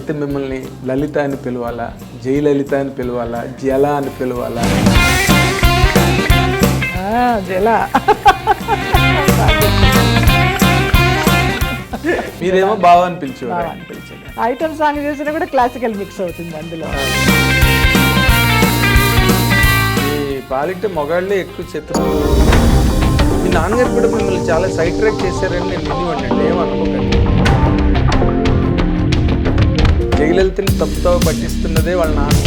అయితే మిమ్మల్ని లలిత అని పిలవాలా, జయలలిత అని పిలవాలా, జల అని పిలవాలా? జల. మీరేమో బావ అని పిలిచేవారు. ఐటమ్ సాంగ్ చేసినా కూడా క్లాసికల్ మిక్స్ అవుతుంది అందులో. ఈ పాలిట మొగాళ్ళే ఎక్కువ శత్రువులు. మీ నాన్నగారు కూడా మిమ్మల్ని చాలా సైడ్ ట్రాక్ చేశారని నేను వినివ్వండి, ఏమనుకోకండి. జయలలితని తప్పుతో పట్టిస్తున్నదే వాళ్ళ నాన్న.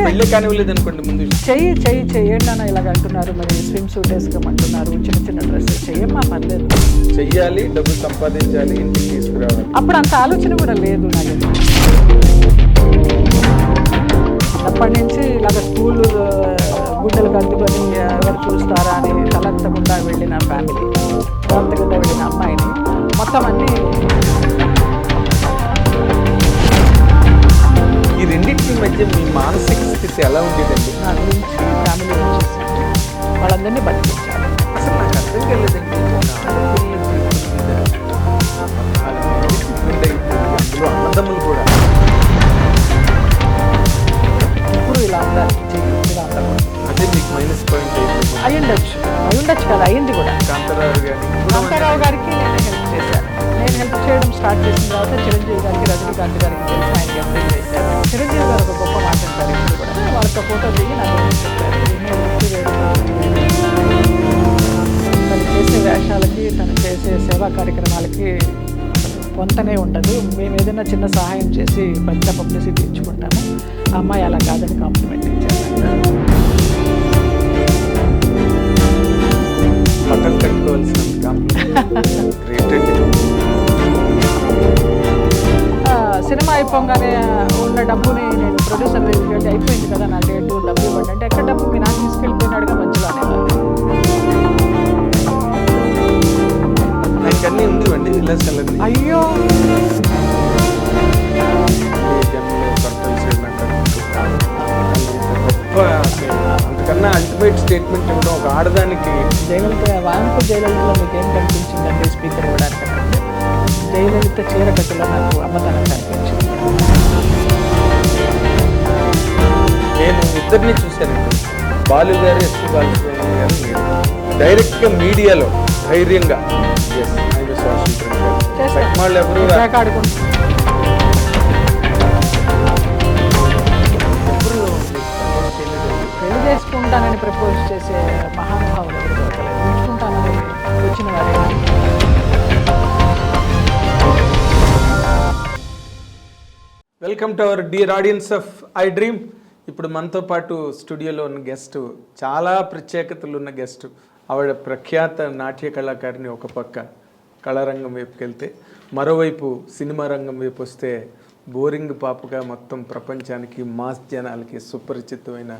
పెళ్ళి కానివ్వలేదు అనుకోండి ముందు. చెయ్యి చెయ్యి చెయ్యండి అన్న ఇలాగ అంటున్నారు, మరి స్విమ్ సూట్ వేసుకోమంటున్నారు, చిన్న చిన్న డ్రెస్సెస్ చెయ్యమ్మా పర్లేదు. చెయ్యాలి, డబ్బులు సంపాదించాలి, ఇంటికి తీసుకురావాలి. అప్పుడు అంత ఆలోచన కూడా లేదు నాకు. అప్పటి నుంచి ఇలాగ స్కూల్ గుండెలు కట్టుకొని ఎవరు చూస్తారా అని తలెత్తకుండా వెళ్ళిన ఫ్యామిలీ, తలెత్తకుండా వెళ్ళిన అమ్మాయిని మొత్తం అన్నీ. ఈ రెండింటి మధ్య మీ మానసిక స్థితి ఎలా ఉండేదండి? నా గురించి ఫ్యామిలీ వచ్చేసి వాళ్ళందరినీ బతికించాలి. అసలు నాకు అర్థం కాలేదండి. అందులో అన్నదమ్ములు కూడా ఇప్పుడు ఇలా ఉండాలి, ఇలా ఉండకూడదు. అదే మీకు మైనస్ పాయింట్ అయ్యుండొచ్చు కదా, అయ్యింది కూడా. కాంతారావు గారికి నేను హెల్ప్ చేశాను. నేను హెల్ప్ చేయడం స్టార్ట్ చేసిన తర్వాత చిరంజీవి గారికి, రజనీకాంత్ గారికి తెలిసి ఆయనకి ఎంపీలు చేశారు. చిరంజీవి గారు ఒక గొప్ప మాట అంటారు ఇప్పుడు కూడా, వాళ్ళతో ఫోటో దిగి నాకు చెప్పారు, తను చేసే వేషాలకి, తను చేసే సేవా కార్యక్రమాలకి పొంతనే ఉండదు. మేము ఏదైనా చిన్న సహాయం చేసి పెద్ద పబ్లిసిటీ ఇచ్చుకుంటాము, ఆ అమ్మాయి అలా కాదని కాంప్లిమెంట్ ఇచ్చారు. పట్టం కట్టుకోవాల్సిన సినిమా అయిపోగానే ఉన్న డబ్బుని నేను ప్రొడ్యూసర్ దగ్గరికి వెళ్ళి, అయిపోయింది కదా నా డేటు, డబ్బు ఇవ్వండి అంటే, ఎక్కడ డబ్బు మీ నాకు తీసుకెళ్ళిపోయినాడుగా మధ్యలోనే. అన్నీ ఉందివ్వండి విలాసాలన్నీ. అయ్యో గొప్ప, అంతకన్నా అల్టిమేట్ స్టేట్మెంట్ ఇవ్వడం ఒక ఆడదానికి. జయలలిత వాంపు జయలలితలో మీకు ఏం కనిపించిందండి స్పీకర్ ఇవ్వడానికి? జయలలిత చీర కట్టులో నాకు అమ్మతనం కనిపించింది. నేను ఇద్దరిని చూశానండి, బాలు గారు, ఎస్పీ బాలసుబ్రహ్మణ్యం గారు. మీరు డైరెక్ట్గా మీడియాలో ధైర్యంగా ఎవరు పెళ్లి చేసుకుంటానని ప్రపోజ్ చేసే మహానుభావులు ఎవరు దొరకలేదు. ఉంచుకుంటానని వచ్చిన వారే. Welcome to our dear audience of I dream. ఇప్పుడు మనతో పాటు స్టూడియోలో ఉన్న గెస్ట్, చాలా ప్రత్యేకతలు ఉన్న గెస్ట్. ఆవిడ ప్రఖ్యాత నాట్య కళాకారిణి ఒక పక్క కళారంగం వైపుకి వెళ్తే, మరోవైపు సినిమా రంగం వైపు వస్తే బోరింగ్ పాపగా మొత్తం ప్రపంచానికి, మాస్ జనాలకి సుపరిచితమైన,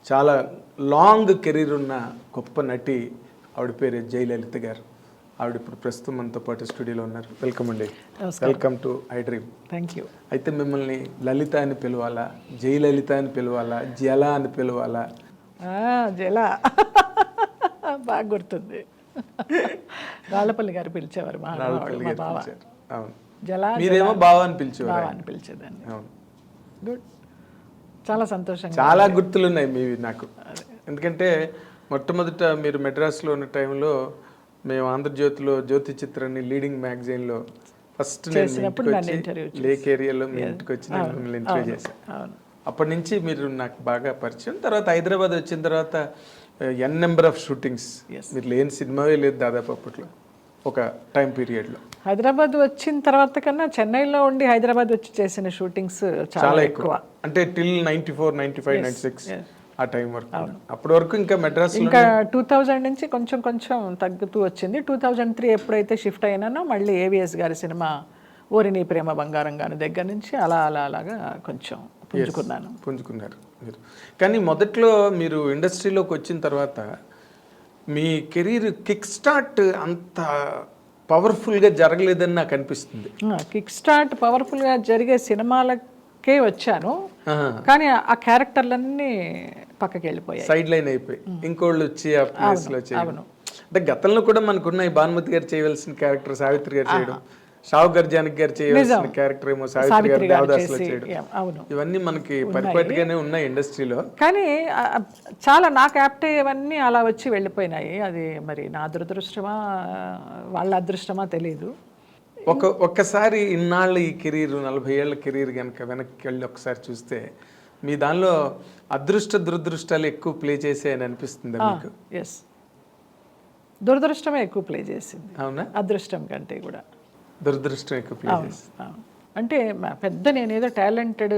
చాలా లాంగ్ కెరీర్ ఉన్న గొప్ప నటి. ఆవిడ పేరు జయలలిత గారు. ఆవిడ ఇప్పుడు ప్రస్తుతం మనతో పాటు స్టూడియోలో ఉన్నారు. వెల్కమ్ అండి. Welcome to I dream. Thank you. అయితే మిమ్మల్ని లలిత అని పిలవాలా, జయలలిత అని పిలవాలా, జల అని పిలవాలా? జల బాగా గుర్తుంది. రాళ్ళపల్లి గారు పిలిచేవారు మా బావ. అవును. జల, మీరేమో బావ అని పిలిచేవారు. అని పిలిచేదాన్ని. అవును. గుడ్. చాలా సంతోషంగా. చాలా గుర్తులున్నాయి మీవి నాకు. ఎందుకంటే మొట్టమొదట మీరు మెడ్రాస్లో ఉన్న టైంలో మేము ఆంధ్రజ్యోతిలో జ్యోతి చిత్రాన్ని లీడింగ్ మ్యాగజైన్లో ఫస్ట్ నేను లేక్ ఏరియాలో మీ ఇంటికి వచ్చి నేను మిమ్మల్ని ఇంటర్వ్యూ చేశాను. అప్పటి నుంచి మీరు నాకు బాగా పరిచయం. తర్వాత హైదరాబాద్ వచ్చిన తర్వాత ఎన్ నెంబర్ ఆఫ్ షూటింగ్స్, మీరు లేని సినిమావే లేదు దాదాపు అప్పట్లో ఒక టైం పీరియడ్లో. హైదరాబాద్ వచ్చిన తర్వాత కన్నా చెన్నైలో ఉండి హైదరాబాద్ వచ్చి చేసిన షూటింగ్స్ చాలా ఎక్కువ. అంటే టిల్ 94, 95, 96 ఆ టైం వరకు. అప్పటి వరకు ఇంకా మెడ్రాస్ ఇంకా 2000 నుంచి కొంచెం కొంచెం తగ్గుతూ వచ్చింది. 2003 ఎప్పుడైతే షిఫ్ట్ అయినానో మళ్ళీ ఏవిఎస్ గారి సినిమా ఓరి నీ ప్రేమ బంగారం గారి దగ్గర నుంచి అలాగా కొంచెం పుంజుకున్నారు మీరు. కానీ మొదట్లో మీరు ఇండస్ట్రీలోకి వచ్చిన తర్వాత మీ కెరీర్ కిక్ స్టార్ట్ అంత పవర్ఫుల్గా జరగలేదని నాకు అనిపిస్తుంది. కిక్ స్టార్ట్ పవర్ఫుల్గా జరిగే సినిమాలకే వచ్చాను, కానీ ఆ క్యారెక్టర్లన్నీ పక్కకి వెళ్ళిపోయాయి, సైడ్ లైన్ అయిపోయి ఇంకోళ్ళు వచ్చి ఆ ప్లేస్లో చేయడం. అంటే గతంలో కూడా మనకున్న భానుమతి గారు చేయవలసిన క్యారెక్టర్ సావిత్రి గారు చేయడం, షావుకర్ జానకి గారు చేయవలసిన నిజం. క్యారెక్టర్ ఏమో సావిత్రి సావిత్రి గారు గారు దేవదాసులో చేసి, చేయడం, అవును. ఇవన్నీ మనకి పరిపాటిగానే ఉన్నాయి ఇండస్ట్రీలో. కానీ చాలా నాకు యాప్ట్ అయ్యేవన్నీ అలా వచ్చి వెళ్ళిపోయినాయి. అది మరి నా దురదృష్టమా వాళ్ళ అదృష్టమా తెలియదు. ఒక్కసారి ఇన్నాళ్ళు ఈ కెరీర్ 40 ఏళ్ల కెరీర్ కనుక వెనక్కి వెళ్ళి ఒకసారి చూస్తే మీ దానిలో అదృష్ట దురదృష్టాలు ఎక్కువ ప్లే చేసాయని అనిపిస్తుంది మీకు? ఎస్, దురదృష్టమే ఎక్కువ ప్లే చేసింది. అవునా? అదృష్టం కంటే కూడా దురదృష్టం ఎక్కువ ప్లే చేసింది. అవును. అంటే పెద్ద నేనేదో టాలెంటెడ్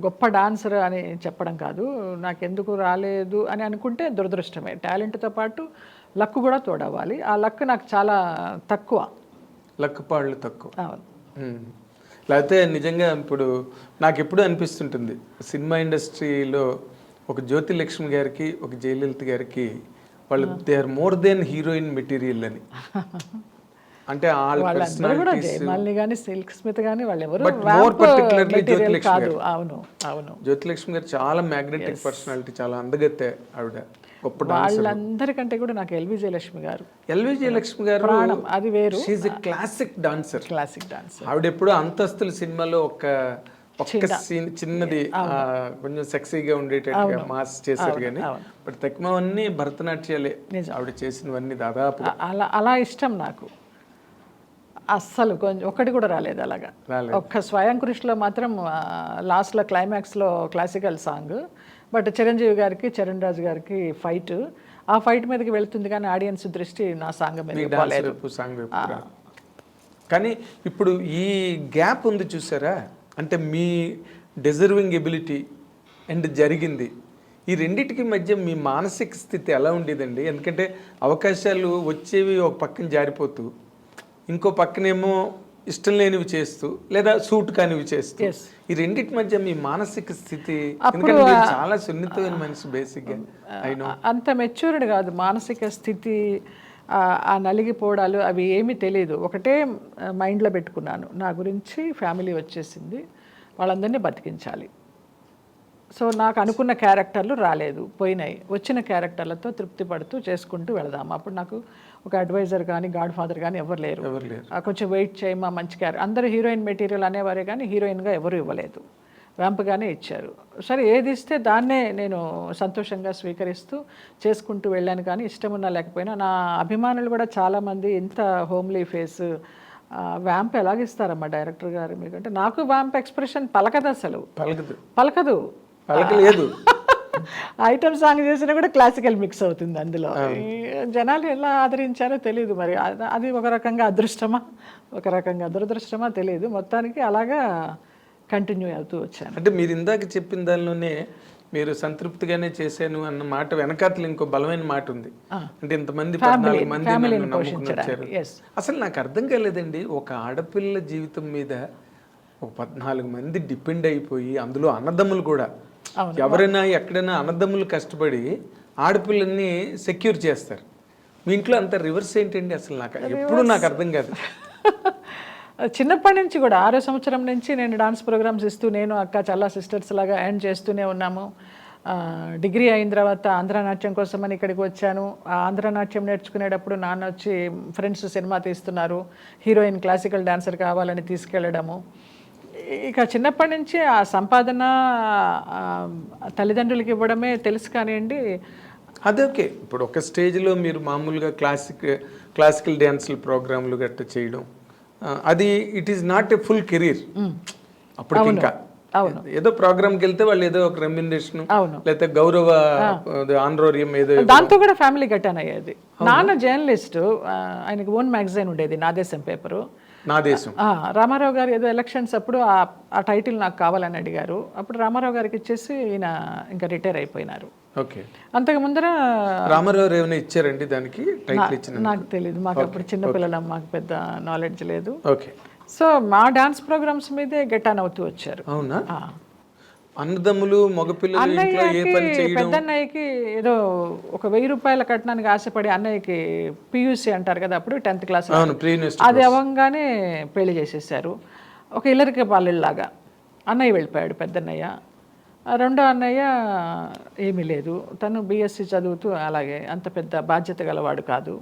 గొప్ప డాన్సర్ అని చెప్పడం కాదు. నాకెందుకు రాలేదు అని అనుకుంటే దురదృష్టమే. టాలెంట్తో పాటు లక్ కూడా తోడవ్వాలి. ఆ లక్ నాకు చాలా తక్కువ. లక్కపాళ్ళు తక్కువ. అవును. లేకపోతే నిజంగా ఇప్పుడు నాకు ఎప్పుడు అనిపిస్తుంటుంది, సినిమా ఇండస్ట్రీలో ఒక జ్యోతి లక్ష్మి గారికి ఒక జయలలిత గారికి వాళ్ళు they are more than heroine material అని. అంటే వాళ్ళందరూ కూడా జయమాలిని కానీ సిల్క్ స్మిత్ కానీ వాళ్ళు ఎవరు కాదు. అవును, అవును. జ్యోతిలక్ష్మి గారు చాలా మ్యాగ్నెటిక్ పర్సనాలిటీ, చాలా అందగత్తే ఆవిడ, గొప్ప. వాళ్ళందరికంటే కూడా నాకు ఎల్వి జయలక్ష్మి గారు గారు అది వేరు. She's a classic dancer. ఆవిడ ఎప్పుడు అంతస్తుల సినిమాలో ఒక్క సీన్ చిన్నది కొంచెం సెక్సీగా ఉండేటట్టుగా మాస్ చేశారు కానీ బట్ తక్కువన్నీ భరతనాట్యాలే ఆవిడ చేసినవన్నీ దాదాపు. అలా ఇష్టం నాకు అస్సలు. కొంచెం ఒక్కటి కూడా రాలేదు అలాగా. ఒక్క స్వయం కృషిలో మాత్రం లాస్ట్లో క్లైమాక్స్లో క్లాసికల్ సాంగ్. బట్ చిరంజీవి గారికి చరణ్ రాజు గారికి ఫైట్, ఆ ఫైట్ మీదకి వెళ్తుంది కానీ ఆడియన్స్ దృష్టి నా సాంగ్ మీద. కానీ ఇప్పుడు ఈ గ్యాప్ ఉంది చూసారా, అంటే మీ డిజర్వింగ్ ఎబిలిటీ అండ్ జరిగింది, ఈ రెండింటికి మధ్య మీ మానసిక స్థితి ఎలా ఉండేదండి? ఎందుకంటే అవకాశాలు వచ్చేవి ఒక పక్కన జారిపోతూ, ఇంకో పక్కనేమో ఇష్టం లేనివి చేస్తూ లేదా సూట్ కానివి చేస్తూ, ఈ రెండింటి మధ్య మీ మానసిక స్థితి, ఎందుకంటే మీరు చాలా సున్నితమైన మనిషి బేసిక్గా. అంత మెచ్యూర్డ్ కాదు మానసిక స్థితి, ఆ నలిగిపోవడాలు అవి ఏమీ తెలియదు. ఒకటే మైండ్లో పెట్టుకున్నాను, నా గురించి ఫ్యామిలీ వచ్చేసింది, వాళ్ళందరినీ బతికించాలి. సో నాకు అనుకున్న క్యారెక్టర్లు రాలేదు, పోయినాయి. వచ్చిన క్యారెక్టర్లతో తృప్తి పడుతూ చేసుకుంటూ వెళదాము. అప్పుడు నాకు ఒక అడ్వైజర్ కానీ గాడ్ ఫాదర్ కానీ ఎవరు లేరు. కొంచెం వెయిట్ చేయమా మంచి క్యారెక్టర్, అందరూ హీరోయిన్ మెటీరియల్ అనేవారే కానీ హీరోయిన్గా ఎవరు ఇవ్వలేదు, వ్యాంప్గానే ఇచ్చారు. సరే ఏది ఇస్తే దాన్నే నేను సంతోషంగా స్వీకరిస్తూ చేసుకుంటూ వెళ్ళాను. కానీ ఇష్టం ఉన్నా లేకపోయినా నా అభిమానులు కూడా చాలామంది ఇంత హోమ్లీ ఫేస్ వ్యాంప్ ఎలాగిస్తారమ్మా డైరెక్టర్ గారు మీకు అంటే, నాకు వ్యాంప్ ఎక్స్ప్రెషన్ పలకదు, అసలు పలకదు. ఐటమ్ సాంగ్ చేసినా కూడా క్లాసికల్ మిక్స్ అవుతుంది అందులో. జనాలు ఎలా ఆదరించారో తెలియదు మరి. అది ఒక రకంగా అదృష్టమా ఒక రకంగా దురదృష్టమా తెలియదు. మొత్తానికి అలాగా కంటిన్యూ అవుతూ వచ్చాను. అంటే మీరు ఇందాక చెప్పిన దానిలోనే మీరు సంతృప్తిగానే చేశాను అన్న మాట వెనకాతలు ఇంకో బలమైన మాట ఉంది. అంటే ఇంతమంది 14 మంది నమ్ముకుని వచ్చారు. అసలు నాకు అర్థం కాలేదండి, ఒక ఆడపిల్ల జీవితం మీద ఒక 14 మంది డిపెండ్ అయిపోయి, అందులో అన్నదమ్ములు కూడా, ఎవరైనా ఎక్కడైనా అన్నదమ్ములు కష్టపడి ఆడపిల్లల్ని సెక్యూర్ చేస్తారు. మీ ఇంట్లో అంత రివర్స్ ఏంటండి అసలు? ఎప్పుడు నాకు అర్థం కాదు. చిన్నప్పటి నుంచి కూడా 6వ సంవత్సరం నుంచి నేను డాన్స్ ప్రోగ్రామ్స్ ఇస్తూ, నేను అక్క చల్లా సిస్టర్స్ లాగా ఎర్న్ చేస్తూనే ఉన్నాము. డిగ్రీ అయిన తర్వాత ఆంధ్రనాట్యం కోసమని ఇక్కడికి వచ్చాను. ఆ ఆంధ్రనాట్యం నేర్చుకునేటప్పుడు నాన్న వచ్చి ఫ్రెండ్స్ సినిమా తీస్తున్నారు, హీరోయిన్ క్లాసికల్ డాన్సర్ కావాలని తీసుకెళ్ళడము. ఇక చిన్నప్పటి నుంచి ఆ సంపాదన తల్లిదండ్రులకి ఇవ్వడమే తెలుసు కానివ్వండి. అదే ఓకే. ఇప్పుడు ఒక స్టేజ్లో మీరు మామూలుగా క్లాసికల్ డ్యాన్సులు ప్రోగ్రాంలు గట్రా చేయడం, అది it is not a full career అప్పటికి. ఇంకా ఏదో ప్రోగ్రామ్కి వెళ్తే వాళ్ళు ఏదో ఒక రెమ్యునరేషన్ లేకపోతే గౌరవ ఆనరోరియం ఏదో, దాంతో కూడా ఫ్యామిలీ గట్టాన్ అయ్యేది. నాన్న జర్నలిస్ట్, ఆయనకి ఓన్ మ్యాగజైన్ ఉండేది నా దేశం పేపరు. నా దేశం. రామారావు గారు ఏదో ఎలక్షన్స్ అప్పుడు ఆ టైటిల్ నాకు కావాలని అడిగారు. అప్పుడు రామారావు గారికి ఇచ్చేసి ఈయన ఇంకా రిటైర్ అయిపోయినారు. ఓకే. అంతకు ముందర రామారావు ఏమైనా ఇచ్చారండి దానికి టైటిల్ ఇచ్చిన? నాకు తెలియదు, మాకు అప్పుడు చిన్నపిల్లలం, మాకు పెద్ద నాలెడ్జ్ లేదు. ఓకే. సో మా డాన్స్ ప్రోగ్రామ్స్ మీదే గెట్ ఆన్ అవుతూ వచ్చారు. అవునా? అన్నదమ్ములు మగపిల్లలు ఇంట్లో ఏ పని చేయడం. పెద్దన్నయ్యకి ఏదో ఒక 1000 రూపాయల కట్నానికి ఆశపడి, అన్నయ్యకి పియూసీ అంటారు కదా అప్పుడు 10th క్లాస్, అది అవ్వగానే పెళ్లి చేసేసారు. ఒక ఇల్లరికి పాలెళ్ళలాగా అన్నయ్య వెళ్ళిపోయాడు పెద్దన్నయ్య. రెండో అన్నయ్య ఏమీ లేదు, తను బీఎస్సీ చదువుతూ అలాగే, అంత పెద్ద బాధ్యత గలవాడు కాదు.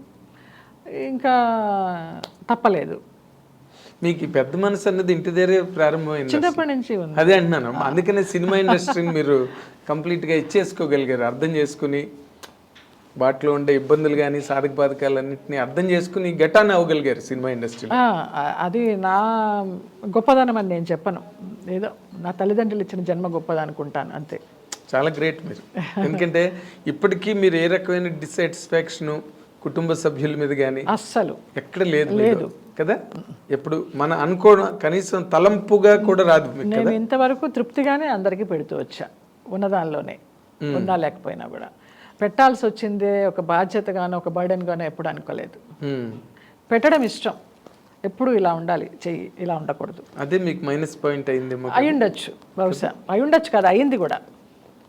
ఇంకా తప్పలేదు. మీకు ఈ పెద్ద మనసు అన్నది ఇంటి దగ్గరే ప్రారంభమైంది. చిన్నప్పటి నుంచి ఉంది. అదే అంటున్నాను, అందుకనే సినిమా ఇండస్ట్రీని మీరు కంప్లీట్గా ఇచ్చేసుకోగలిగారు, అర్థం చేసుకుని వాటిలో ఉండే ఇబ్బందులు కానీ సాధక బాధకాలన్నింటినీ అర్థం చేసుకుని గెటాన్ అవ్వగలిగారు సినిమా ఇండస్ట్రీ. అది నా గొప్పదనం అని నేను చెప్పను, ఏదో నా తల్లిదండ్రులు ఇచ్చిన జన్మ గొప్పది అనుకుంటాను అంతే. చాలా గ్రేట్ మీరు. ఎందుకంటే ఇప్పటికీ మీరు ఏ రకమైన డిస్సాటిస్ఫాక్షన్ కుటుంబ సభ్యుల మీద కానీ అస్సలు ఎక్కడ లేదు కదా, ఎప్పుడు మన అనుకోవడం కనీసం తలంపుగా కూడా రాదు. నేను ఇంతవరకు తృప్తిగానే అందరికీ పెడుతూ వచ్చా, ఉన్నదానిలోనే, ఉన్నా లేకపోయినా కూడా. పెట్టాల్సి వచ్చిందే ఒక బాధ్యతగానో ఒక బర్డెన్గానో ఎప్పుడు అనుకోలేదు. పెట్టడం ఇష్టం, ఎప్పుడు ఇలా ఉండాలి, చెయ్యి ఇలా ఉండకూడదు. అదే మీకు మైనస్ పాయింట్ అయింది. అయ్యుండొచ్చు, బహుశా అయ్యుండొచ్చు కదా, అయింది కూడా.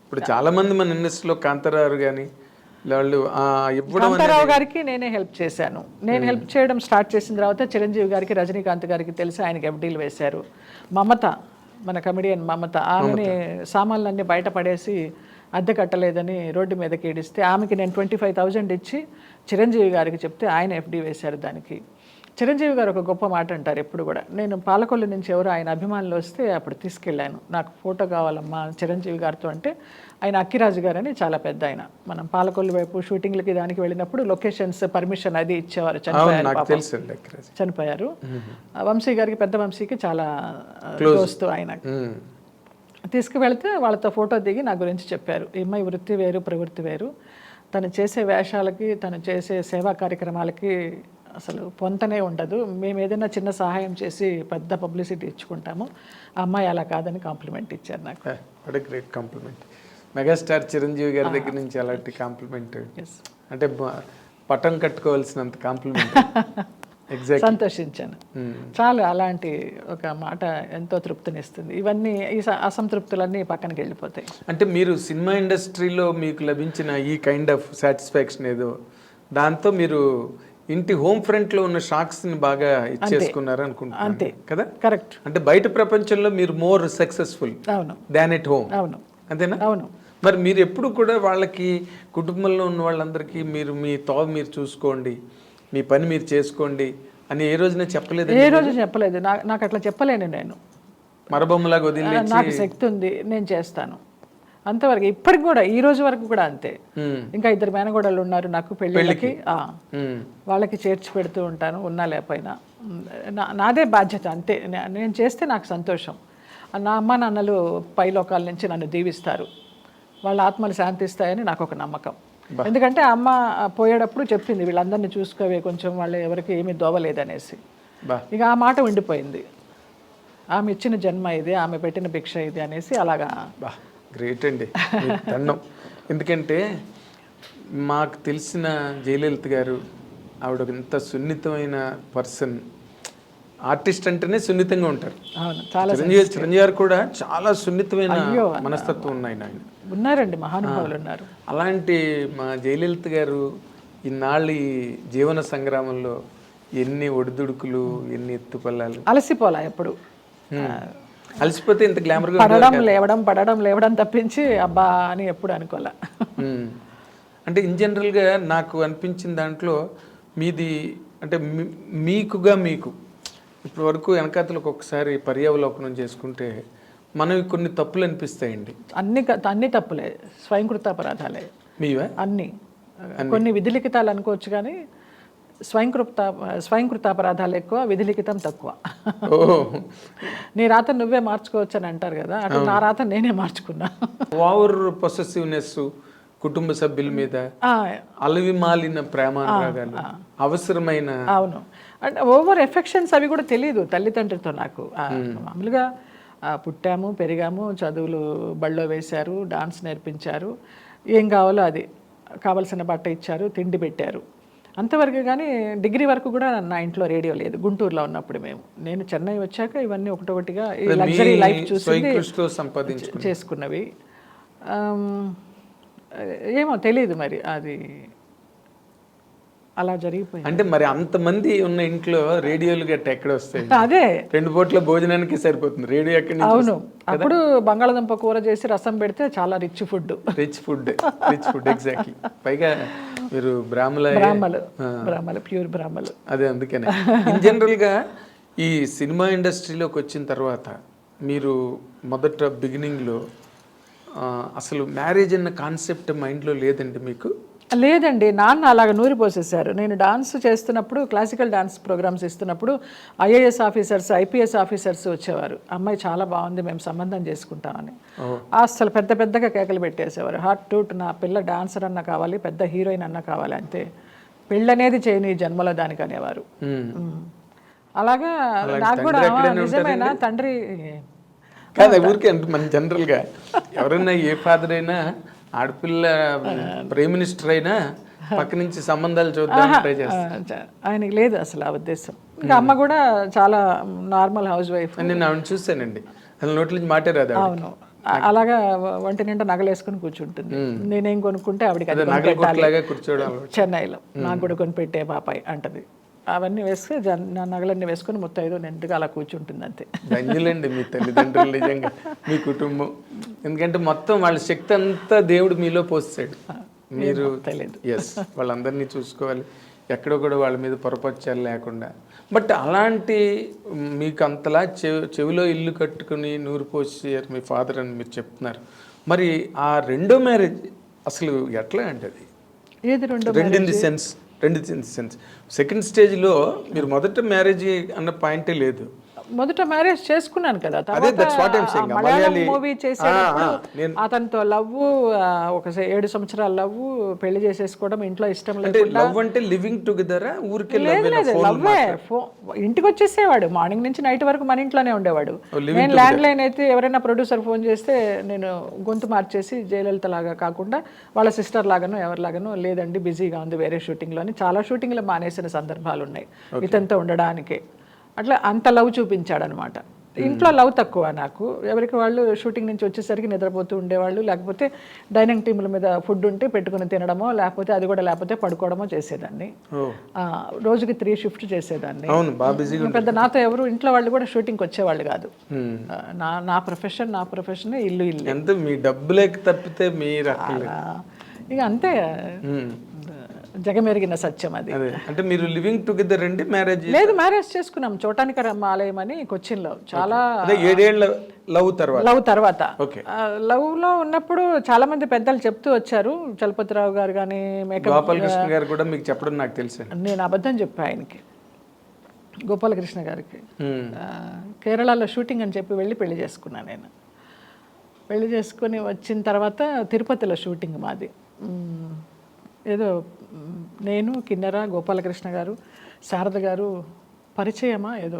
ఇప్పుడు చాలా మంది మన ఇండస్ట్రీలో కాంతారావు కానీ వాళ్ళు కాంతారావు గారికి నేనే హెల్ప్ చేశాను. నేను హెల్ప్ చేయడం స్టార్ట్ చేసిన తర్వాత చిరంజీవి గారికి, రజనీకాంత్ గారికి తెలిసి ఆయనకి ఎఫ్డీలు వేశారు. మమత, మన కమెడియన్ మమత, ఆమెని సామాన్లన్నీ బయట పడేసి అద్దె కట్టలేదని రోడ్డు మీదకి ఏడిస్తే ఆమెకి నేను 25,000 ఇచ్చి చిరంజీవి గారికి చెప్తే ఆయన ఎఫ్డీ వేశారు దానికి. చిరంజీవి గారు ఒక గొప్ప మాట అంటారు ఎప్పుడు కూడా, నేను పాలకొల్లు నుంచి ఎవరు ఆయన అభిమానులు వస్తే అప్పుడు తీసుకెళ్ళాను, నాకు ఫోటో కావాలమ్మా చిరంజీవి గారితో అంటే, ఆయన అక్కిరాజు గారు అని చాలా పెద్ద ఆయన, మనం పాలకొల్లు వైపు షూటింగ్లకి దానికి వెళ్ళినప్పుడు లొకేషన్స్ పర్మిషన్ అది ఇచ్చేవారు. చనిపోయారు. వంశీ గారికి, పెద్ద వంశీకి చాలా దోస్తు ఆయన. తీసుకువెళ్తే వాళ్ళతో ఫోటో దిగి నా గురించి చెప్పారు, ఈ అమ్మాయి వృత్తి వేరు ప్రవృత్తి వేరు, తను చేసే వేషాలకి తను చేసే సేవా కార్యక్రమాలకి అసలు పొంతనే ఉండదు, మేము ఏదైనా చిన్న సహాయం చేసి పెద్ద పబ్లిసిటీ ఇచ్చుకుంటాము, ఆ అమ్మాయి అలా కాదని కాంప్లిమెంట్ ఇచ్చారు నాకు. What a great compliment. Megastar Chiranjeevi గారి దగ్గర నుంచి అలాంటి కాంప్లిమెంట్ అంటే పట్టం కట్టుకోవాల్సినంత కాంప్లిమెంట్. ఎగ్జాక్ట్, సంతోషించాను చాలు. అలాంటి ఒక మాట ఎంతో తృప్తినిస్తుంది. ఇవన్నీ ఈ అసంతృప్తులన్నీ పక్కనకి వెళ్ళిపోతాయి. అంటే మీరు సినిమా ఇండస్ట్రీలో మీకు లభించిన ఈ కైండ్ ఆఫ్ సాటిస్ఫాక్షన్ ఏదో, దాంతో మీరు ఇంటి హోమ్ ఫ్రంట్ లో ఉన్న షాక్స్ ని బాగా ఇచ్చేసుకున్నారు అనుకుంటున్నాను. అంతే కదా, కరెక్ట్. అంటే బయట ప్రపంచంలో మీరు more successful than at home. అవును, అంతేనా? అవును. మరి మీరు ఎప్పుడు కూడా వాళ్ళకి, కుటుంబంలో ఉన్న వాళ్ళందరికీ మీరు మీ తోవ మీరు చూసుకోండి, మీ పని మీరు చేసుకోండి అని ఏ రోజున చెప్పలేదు? ఏ రోజు చెప్పలేదు. నాకు అట్లా చెప్పలేను. నేను మరబొమ్మలాగా వదిలి, నాకు శక్తి ఉంది, నేను చేస్తాను అంతవరకు. ఇప్పటికి కూడా, ఈ రోజు వరకు కూడా అంతే. ఇంకా 2 మేనగోడలు ఉన్నారు నాకు పెళ్ళిళ్ళకి, వాళ్ళకి చేర్చి పెడుతూ ఉంటాను, ఉన్నా లేకపోయినా. నాదే బాధ్యత అంతే. నేను చేస్తే నాకు సంతోషం. నా అమ్మ నాన్నలు పైలోకాల నుంచి నన్ను దీవిస్తారు, వాళ్ళ ఆత్మలు శాంతిస్తాయని నాకు ఒక నమ్మకం. ఎందుకంటే అమ్మ పోయేటప్పుడు చెప్పింది, వీళ్ళందరినీ చూసుకోవే కొంచెం, వాళ్ళు ఎవరికి ఏమీ దోవలేదనేసి. ఇక ఆ మాట ఉండిపోయింది, ఆమె ఇచ్చిన జన్మ ఇది, ఆమె పెట్టిన భిక్ష ఇది అనేసి. అలాగా గ్రేట్ అండి, దండం. ఎందుకంటే మాకు తెలిసిన జయలలిత గారు, ఆవిడ ఎంత సున్నితమైన పర్సన్. ఆర్టిస్ట్ అంటేనే సున్నితంగా ఉంటారు. చిరంజీవి గారు కూడా చాలా సున్నితమైన మనస్తత్వం ఉన్నాయి. ఆయన ఉన్నారండి, మహానుభావులు ఉన్నారు. అలాంటి మా జయలలిత గారు ఇన్నాళ్ళు ఈ జీవన సంగ్రామంలో ఎన్ని ఒడిదుడుకులు, ఎన్ని ఎత్తుపల్లాలు, అలసిపోలా ఎప్పుడు. అలసిపోతే ఇంత గ్లామర్గా పడడం లేవడం తప్పించి అబ్బా అని ఎప్పుడు అనుకోలే. అంటే ఇన్ జనరల్గా నాకు అనిపించిన దాంట్లో మీది అంటే మీకుగా మీకు ఇప్పటి వరకు వెనకాతలకు ఒకసారి పర్యావలోకనం చేసుకుంటే మనవి కొన్ని తప్పులు అనిపిస్తాయండి. అన్ని తప్పులే, స్వయంకృతాపరాధాలే మీవే అన్ని. కొన్ని విధిలిఖితాలు అనుకోవచ్చు కానీ స్వయంకృతాపరాధాలు ఎక్కువ, విధిలిఖితం తక్కువ. నీ రాత నువ్వే మార్చుకోవచ్చు అని అంటారు కదా, అటు నా రాత నేనే మార్చుకున్నా. ఓవర్ పొసెసివ్నెస్, కుటుంబ సభ్యుల మీద అలవి మాలిన ప్రేమానురాగాలు, అవసరమైన, అవును, అంటే ఓవర్ ఎఫెక్షన్స్ అవి కూడా తెలియదు తల్లిదండ్రులతో నాకు. మామూలుగా పుట్టాము, పెరిగాము, చదువులు బళ్ళో వేశారు, డాన్స్ నేర్పించారు, ఏం కావాలో అది కావలసిన బట్ట ఇచ్చారు, తిండి పెట్టారు, అంతవరకు. కానీ డిగ్రీ వరకు కూడా నా ఇంట్లో రేడియో లేదు గుంటూరులో ఉన్నప్పుడు. నేను చెన్నై వచ్చాక ఇవన్నీ ఒకటొకటిగా ఈ లగ్జరీ లైఫ్ చూసి చేసుకున్నవి. ఏమో తెలియదు మరి, అది అలా జరిగిపోయింది. అంటే మరి అంతమంది ఉన్న ఇంట్లో రేడియోలు గట్ట ఎక్కడ వస్తాయి? అదే 2 పూట్ల భోజనానికి సరిపోతుంది రేడియో ఎక్కడి నుంచి? అవును, అప్పుడు బంగాళదుంప కూర చేసి రసం పెడితే చాలా రిచ్ ఫుడ్. ఎగ్జాక్ట్లీ. పైగా మీరు బ్రాహ్మలు, ప్యూర్ బ్రాహ్మలు. అదే అందుకనే ఇన్ జనరల్ గా ఈ సినిమా ఇండస్ట్రీలోకి వచ్చిన తర్వాత మీరు మొదట బిగినింగ్లో అసలు మ్యారేజ్ అన్న కాన్సెప్ట్ మైండ్లో లేదండి మీకు? లేదండి, నాన్న అలాగ నూరి పోసేశారు. నేను డాన్స్ చేస్తున్నప్పుడు, క్లాసికల్ డాన్స్ ప్రోగ్రామ్స్ ఇస్తున్నప్పుడు ఐఏఎస్ ఆఫీసర్స్, ఐపీఎస్ ఆఫీసర్స్ వచ్చేవారు. అమ్మాయి చాలా బాగుంది, మేము సంబంధం చేసుకుంటామని. అసలు పెద్ద పెద్దగా కేకలు పెట్టేసేవారు. హార్ట్ టూట్, నా పిల్ల డాన్సర్ అన్న కావాలి, పెద్ద హీరోయిన్ అన్న కావాలి, అంతే, పెళ్ళనేది చేయని జన్మలో దానికి అనేవారు. అలాగా నాకు కూడా నిజమేనా తండ్రి కాదు ఊరికే అంటే మన జనరల్గా ఎవరైనా ఏ ఫాదర్ అయినా ఆడపిల్ల ప్రైమ్ మినిస్టర్ అయినా పక్క నుంచి సంబంధాలు చూద్దాం ట్రై చేస్తారు. ఆయనకి లేదు అసలు ఆ ఉద్దేశం. ఇంకా అమ్మ కూడా చాలా నార్మల్ హౌస్ వైఫ్. నేను ఆవిడ చూసానండి, అసలు నోట్ల నుంచి మాటే రాదు. అవును, అలాగా ఒంటి నిండా నగలేసుకుని కూర్చుంటుంది. నేనేం కొనుక్కుంటే ఆవిడకి కూర్చోవడం చెన్నైలో నాకు కూడా కొనిపెట్టే పాపాయ్ అంటది. అవన్నీ వేసుకుని నగలన్నీ వేసుకొని మొత్తం నిండుగా అలా కూర్చుంటుంది, అంతే. ధన్యులండి మీ తల్లిదండ్రులు, నిజంగా మీ కుటుంబం. ఎందుకంటే మొత్తం వాళ్ళ శక్తి అంతా దేవుడు మీలో పోస్తాడు. మీరు తెలియదు, ఎస్, వాళ్ళందరినీ చూసుకోవాలి, ఎక్కడో కూడా వాళ్ళ మీద పొరపచ్చాలు లేకుండా. బట్ అలాంటి మీకు అంతలా చెవిలో ఇల్లు కట్టుకుని నూరు పోసారు మీ ఫాదర్ అని మీరు చెప్తున్నారు. మరి ఆ రెండో మ్యారేజ్ అసలు ఎట్లా అంటే అది? ఏది రెండో? రెండు ఇన్ ది సెన్స్ సెకండ్ స్టేజ్లో మీరు మొదట మ్యారేజ్ అన్న పాయింటే లేదు. మొదట మ్యారేజ్ చేసుకున్నాను కదా, మూవీ చేసేటప్పుడు అతనితో లవ్, ఒక 7 సంవత్సరాల లవ్, పెళ్లి చేసేసుకోవడం, ఇంట్లో ఇష్టం లేకుండా. లవ్ అంటే లివింగ్ టుగెదర్? ఊరికే లవ్వే. ఇంటికి వచ్చేసేవాడు, మార్నింగ్ నుంచి నైట్ వరకు మన ఇంట్లోనే ఉండేవాడు. నేను ల్యాండ్ లైన్ అయితే ఎవరైనా ప్రొడ్యూసర్ ఫోన్ చేస్తే నేను గొంతు మార్చేసి జయలలిత లాగా కాకుండా వాళ్ళ సిస్టర్ లాగానో ఎవరిలాగానో, లేదండి బిజీగా ఉంది వేరే షూటింగ్లో అని చాలా షూటింగ్లో మానేసిన సందర్భాలు ఉన్నాయి ఇతనితో ఉండడానికే. అట్లా అంత లవ్ చూపించాడు అనమాట. ఇంట్లో లవ్ తక్కువ నాకు. ఎవరికి వాళ్ళు షూటింగ్ నుంచి వచ్చేసరికి నిద్రపోతూ ఉండేవాళ్ళు, లేకపోతే డైనింగ్ టేబుల్ మీద ఫుడ్ ఉంటే పెట్టుకుని తినడమో, లేకపోతే అది కూడా లేకపోతే పడుకోవడమో చేసేదాన్ని. రోజుకి 3 షిఫ్ట్ చేసేదాన్ని. పెద్ద నాతో ఎవరు ఇంట్లో వాళ్ళు కూడా షూటింగ్కి వచ్చేవాళ్ళు కాదు. నా ప్రొఫెషన్ ఇల్లు ఎంత మీ డబ్బులేకి తప్పితే మీరు ఇక అంతే, జగమెరిగిన సత్యం అది. అంటే మీరు లివింగ్ టుగెదర్ అండి? మ్యారేజ్ లేదు, మ్యారేజ్ చేసుకున్నాం చోటానికరమ్మ ఆలయం అని కొచ్చిన్లో. చాలా 7 ఏళ్ళ లవ్ తర్వాత లవ్ లో ఉన్నప్పుడు చాలా మంది పెద్దలు చెప్తూ వచ్చారు. చలపతిరావు గారు కానీ, గోపాలకృష్ణ గారు కూడా మీకు చెప్పడం నాకు తెలుసు. నేను అబద్ధం చెప్పా ఆయనకి, గోపాలకృష్ణ గారికి. కేరళలో షూటింగ్ అని చెప్పి వెళ్ళి పెళ్లి చేసుకున్నాను. నేను పెళ్లి చేసుకుని వచ్చిన తర్వాత తిరుపతిలో షూటింగ్ మాది. ఏదో నేను, కిన్నెర, గోపాలకృష్ణ గారు, శారద గారు, పరిచయమా ఏదో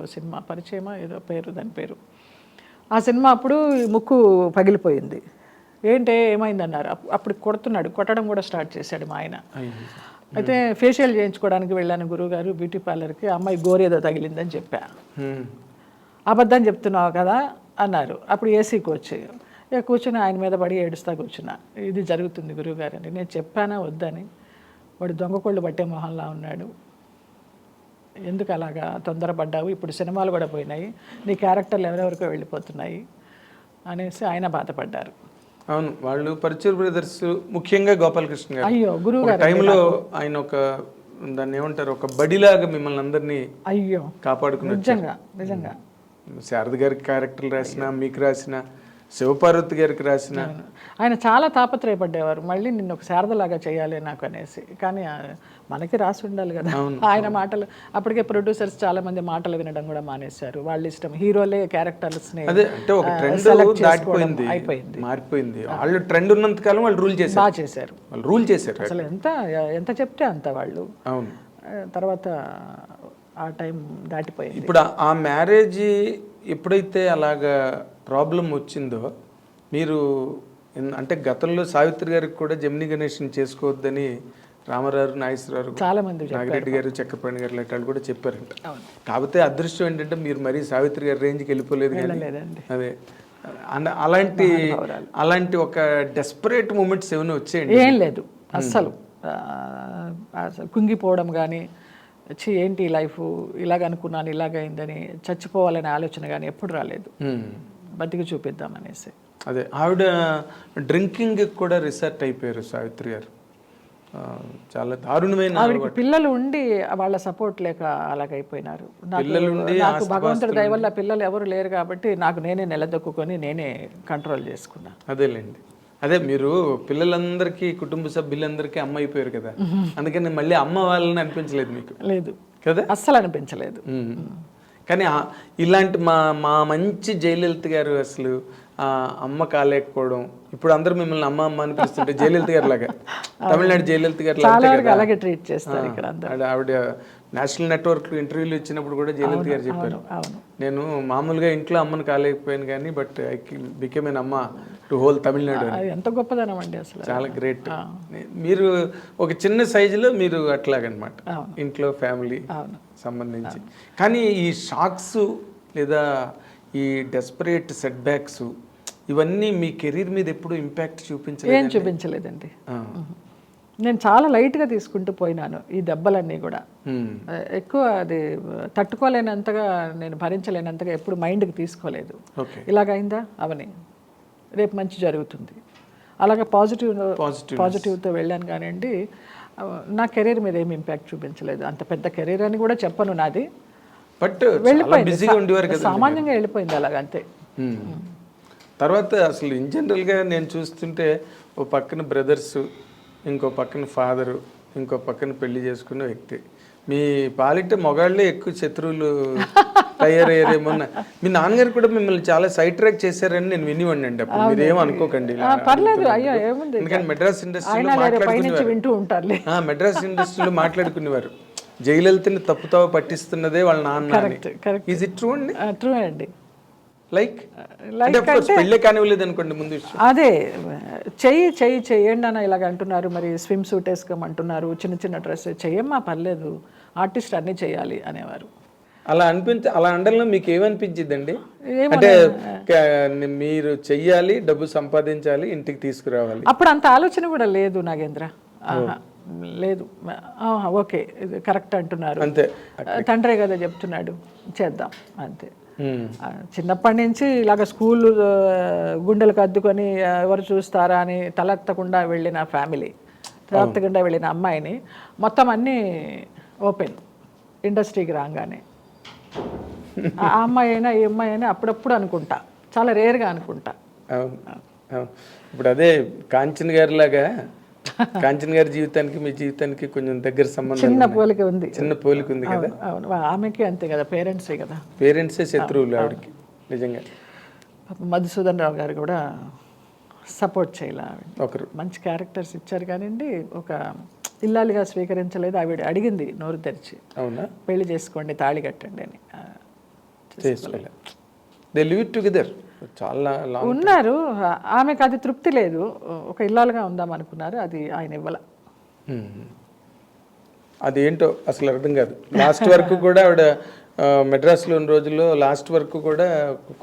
పేరు, దాని పేరు. ఆ సినిమా అప్పుడు ముక్కు పగిలిపోయింది. ఏంటే ఏమైందన్నారు. అప్పుడు కొట్టడం కూడా స్టార్ట్ చేశాడు మా ఆయన. అయితే ఫేషియల్ చేయించుకోవడానికి వెళ్ళాను గురువుగారు బ్యూటీ పార్లర్కి. అమ్మాయి గోరేదో తగిలిందని చెప్పా. అబద్ధం చెప్తున్నావు కదా అన్నారు. అప్పుడు ఏసీకి వచ్చి కూర్చుని ఆయన మీద పడి ఏడుస్తా కూర్చున్నా. ఇది జరుగుతుంది గురువుగారు అని. నేను చెప్పానా వద్దని. వాడు దొంగకోళ్ళు పట్టే మొహంలా ఉన్నాడు. ఎందుకు అలాగా తొందరపడ్డావు, ఇప్పుడు సినిమాలు కూడా పోయినాయి, నీ క్యారెక్టర్లు ఎవరెవరికో వెళ్ళిపోతున్నాయి అనేసి ఆయన బాధపడ్డారు. అవును, వాళ్ళు పరుచూరు బ్రదర్స్, ముఖ్యంగా గోపాలకృష్ణ గారు, అయ్యో గురువు గారు టైంలో ఆయన ఒక దాన్ని ఏమంటారు, ఒక బడిలాగా మిమ్మల్ని అందరినీ కాపాడుకున్నారు. నిజంగా శారద గారికి క్యారెక్టర్లు రాసిన, మీకు రాసిన, శివపార్వతి గారికి రాసిన, ఆయన చాలా తాపత్రయపడ్డేవారు. మళ్ళీ నిన్ను ఒక శారదలాగా చేయాలి నాకు అనేసి. కానీ మనకి రాసి ఉండాలి కదా ఆయన మాటలు. అప్పటికే ప్రొడ్యూసర్స్ చాలా మంది మాటలు వినడం కూడా మానేశారు. వాళ్ళ ఇష్టం, హీరోలే క్యారెక్టర్స్ అయిపోయింది, మారిపోయింది. వాళ్ళు ట్రెండ్ ఉన్నంత కాలం వాళ్ళు రూల్ చేశారు, బాగా చేశారు. వాళ్ళు రూల్ చేశారు. అసలు ఎంత చెప్తే అంత వాళ్ళు. అవును, తర్వాత ఆ టైం దాటిపోయింది. ఇప్పుడు ఆ మ్యారేజ్ ఎప్పుడైతే అలాగా ప్రాబ్లం వచ్చిందో, మీరు అంటే గతంలో సావిత్రి గారికి కూడా జమినీ గణేష్ని చేసుకోవద్దని రామారావు, నాగేశ్వరరావు, చాలా మంది, నాగిరెడ్డి గారు, చక్రపాణి గారు లాంటి వాళ్ళు కూడా చెప్పారంట. కాకపోతే అదృష్టం ఏంటంటే మీరు మరీ సావిత్రి గారి రేంజ్కి వెళ్ళిపోలేదు. అదే అలాంటి ఒక డెస్పరేట్ మూమెంట్స్ ఏమైనా వచ్చేయండి? ఏం లేదు అస్సలు. కుంగిపోవడం కానీ, ఏంటి లైఫ్ ఇలాగ అనుకున్నాను, ఇలాగైందని చచ్చిపోవాలనే ఆలోచన కానీ ఎప్పుడు రాలేదు. బతికి చూపిద్దామనేసి. అదే ఆవిడ డ్రింకింగ్ కూడా రిసర్చ్ అయిపోయారు సావిత్రి గారు. చాలా దారుణమైన ఆవిడకి పిల్లలు ఉండి వాళ్ళ సపోర్ట్ లేక అలాగైపోయినారు. నాకు భగవంతుడి దయ వల్ల పిల్లలు ఎవరు లేరు కాబట్టి నాకు నేనే నిలదొక్కుని నేనే కంట్రోల్ చేసుకున్నా. అదేలేండి. అదే మీరు పిల్లలందరికీ కుటుంబ సభ్యులందరికీ అమ్మ అయిపోయారు కదా, అందుకని మళ్ళీ అమ్మ వాళ్ళని అనిపించలేదు మీకు? లేదు కదా, అస్సలు అనిపించలేదు. కానీ ఇలాంటి మా మంచి జయలలిత గారు అసలు అమ్మ కాలేకపోవడం, ఇప్పుడు అందరూ మిమ్మల్ని అమ్మ అమ్మ అని పిలుస్తుంటే జయలలిత గారు లాగా, తమిళనాడు జయలలిత గారు అలాగే ట్రీట్ చేస్తారు ఇక్కడ అందరూ. ఆవిడ నేషనల్ నెట్వర్క్ ఇంటర్వ్యూలు ఇచ్చినప్పుడు కూడా జయలలిత గారు చెప్పారు, నేను మామూలుగా ఇంట్లో అమ్మను కాలేకపోయాను కానీ బట్ ఐ బికేమ్ ఎన్ అమ్మ టు హోల్ తమిళనాడు. ఎంత గొప్పదనం అండి అసలు, చాలా గ్రేట్. మీరు ఒక చిన్న సైజులో మీరు అట్లాగనమాట ఇంట్లో ఫ్యామిలీ సంబంధించి. కానీ ఈ షాక్స్ లేదా ఈ డెస్పరేట్ సెట్ బ్యాక్స్ ఇవన్నీ మీ కెరీర్ మీద ఎప్పుడు ఇంపాక్ట్ చూపించలేదు? ఏం చూపించలేదండి. నేను చాలా లైట్గా తీసుకుంటూ పోయినాను ఈ దెబ్బలన్నీ కూడా. ఎక్కువ అది తట్టుకోలేనంతగా, నేను భరించలేనంతగా ఎప్పుడు మైండ్కి తీసుకోలేదు. ఇలాగైందా అవని, రేపు మంచి జరుగుతుంది అలాగా పాజిటివ్తో వెళ్ళాను కానివ్వండి. నా కెరీర్ మీద ఏమి ఇంపాక్ట్ చూపించలేదు. అంత పెద్ద కెరీర్ అని కూడా చెప్పను నాది, బట్ వెళ్ళిపోయింది, సామాన్యంగా వెళ్ళిపోయింది అలాగంతే. తర్వాత అసలు ఇన్ జనరల్గా నేను చూస్తుంటే ఓ పక్కన బ్రదర్స్, ఇంకో పక్కన ఫాదరు, ఇంకో పక్కన పెళ్లి చేసుకున్న వ్యక్తి, మీ పాలిట మొగాళ్ళే ఎక్కువ శత్రువులు తయారయ్యారేమో. మీ నాన్నగారు కూడా మిమ్మల్ని చాలా సైడ్ ట్రాక్ చేశారని నేను వినివ్వండి అండి. అప్పుడు మీరేమో అనుకోకండి, ఎందుకంటే మెడ్రాస్ ఇండస్ట్రీలో మాట్లాడుకునేవారు జయలలితని తప్పుతావ పట్టిస్తున్నదే వాళ్ళ నాన్న. ఈజ్ ఇట్ ట్రూ అండి? ట్రూ అండి. లైక్ పెళ్ళే కానివ్వలేదు అనుకోండి ముందు విషయం. అదే చెయ్యండి అన్న ఇలాగ అంటున్నారు, మరి స్విమ్ సూట్ వేసుకోమంటున్నారు, చిన్న చిన్న డ్రెస్ చెయ్యమ్మా పర్లేదు, ఆర్టిస్ట్ అన్నీ చేయాలి అనేవారు. అలా అనడంలో మీకు ఏమనిపించిందండి? అంటే మీరు చెయ్యాలి, డబ్బు సంపాదించాలి, ఇంటికి తీసుకురావాలి, అప్పుడు అంత ఆలోచన కూడా లేదు నాగేంద్ర. లేదు, ఓకే ఇది కరెక్ట్ అంటున్నారు, అంతే, తండ్రే కదా చెప్తున్నాడు చేద్దాం అంతే. చిన్నప్పటి నుంచి ఇలాగ స్కూల్ గుండెలకు అద్దుకొని ఎవరు చూస్తారా అని తలెత్తకుండా వెళ్ళిన ఫ్యామిలీ, తలెత్తకుండా వెళ్ళిన అమ్మాయిని మొత్తం అన్నీ ఓపెన్ ఇండస్ట్రీకి రాగానే. ఆ అమ్మాయి అయినా ఈ అమ్మాయి అయినా అప్పుడప్పుడు అనుకుంటా, చాలా రేర్గా అనుకుంటా. ఇప్పుడు అదే కాంచన్ గారి లాగా, కాంచన్ గారి జీవితానికి మీ జీవితానికి కొంచెం దగ్గర సంబంధం, చిన్న పోలిక ఉంది, చిన్న పోలిక ఉంది కదా. అవును, ఆమెకి అంతే కదా, పేరెంట్సే కదా, పేరెంట్సే శత్రువులు ఆవిడకి నిజంగా. మధుసూదన్ రావు గారు కూడా సపోర్ట్ చేయాలి, ఒకరు మంచి క్యారెక్టర్స్ ఇచ్చారు కానివ్వండి, ఒక ఇల్లాలిగా స్వీకరించలేదు. ఆవిడ అడిగింది నోరు తెరిచి, అవునా పెళ్లి చేసుకోండి, తాళి కట్టండి అని. దే లివ్ టుగెదర్ చాలా ఉన్నారు. ఆమెకు అది తృప్తి లేదు, ఒక ఇల్లాలుగా ఉందాం అనుకున్నారు, అది ఆయన ఇవ్వాల. అదేంటో అసలు అర్థం కాదు. లాస్ట్ వరకు కూడా ఆవిడ మెడ్రాస్లో ఉన్న రోజుల్లో లాస్ట్ వరకు కూడా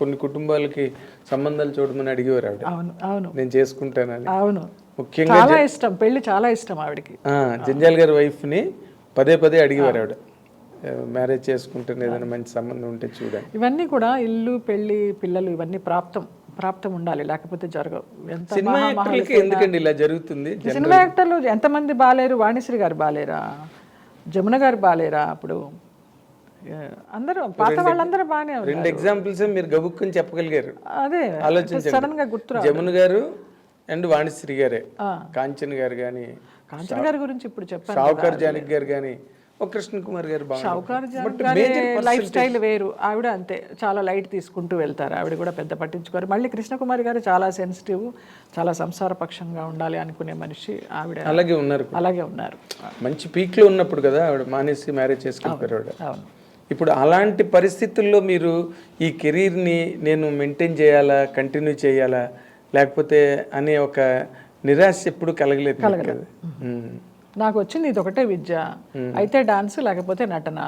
కొన్ని కుటుంబాలకి సంబంధాలు చూడమని అడిగేవారు ఆవిడ. అవును అవును, నేను చేసుకుంటానని. అవును, ముఖ్యంగా చాలా ఇష్టం, పెళ్లి చాలా ఇష్టం ఆవిడకి. జంజాల్ గారి వైఫ్ని పదే పదే అడిగేవారు ఆవిడ, మ్యారేజ్ చేసుకుంటే ఏదైనా మంచి సంబంధం ఉంటే చూడండి. ఇవన్నీ కూడా ఇల్లు, పెళ్లి, పిల్లలు ఇవన్నీ ప్రాప్తం ఉండాలి, లేకపోతే జరగవు. సినిమా యాక్టర్లకి ఎందుకండి ఇలా జరుగుతుంది? సినిమా యాక్టర్లు ఎంతమంది బాలేరు? వాణిశ్రీ గారు బాలేరా? జమున గారు బాలేరా? అప్పుడు అందరూ పాత వాళ్ళందరూ బాగానే ఉన్నారు. 2 ఎగ్జాంపుల్స్ మీరు గబుక్కుని చెప్పగలిగారు. అదే ఆలోచించండి, సడన్ గా గుర్తు. జమున గారు అండ్ వాణిశ్రీ గారే. కాంచన్ గారు కానీ, కాంచన్ గారి గురించి ఇప్పుడు చెప్పాను, షావుకార్ జానకి గారు కానీ, కృష్ణ కుమార్ గారు. షావుకార్ లైఫ్ స్టైల్ వేరు, ఆవిడ అంతే చాలా లైట్ తీసుకుంటూ వెళ్తారు, ఆవిడ కూడా పెద్ద పట్టించుకోరు. మళ్ళీ కృష్ణ కుమార్ గారు చాలా సెన్సిటివ్, చాలా సంసారపక్షంగా ఉండాలి అనుకునే మనిషి, ఆవిడ అలాగే ఉన్నారు. మంచి పీక్ లో ఉన్నప్పుడు కదా ఆవిడ మానేసి మ్యారేజ్ చేసుకుంటారు. అవును. ఇప్పుడు అలాంటి పరిస్థితుల్లో మీరు ఈ కెరీర్ని నేను మెయింటైన్ చేయాలా, కంటిన్యూ చేయాలా, లేకపోతే అనే ఒక నిరాశ ఎప్పుడు కలగలేదు కదా? నాకు వచ్చింది ఇది ఒకటే విద్య, అయితే డాన్స్ లేకపోతే నటన.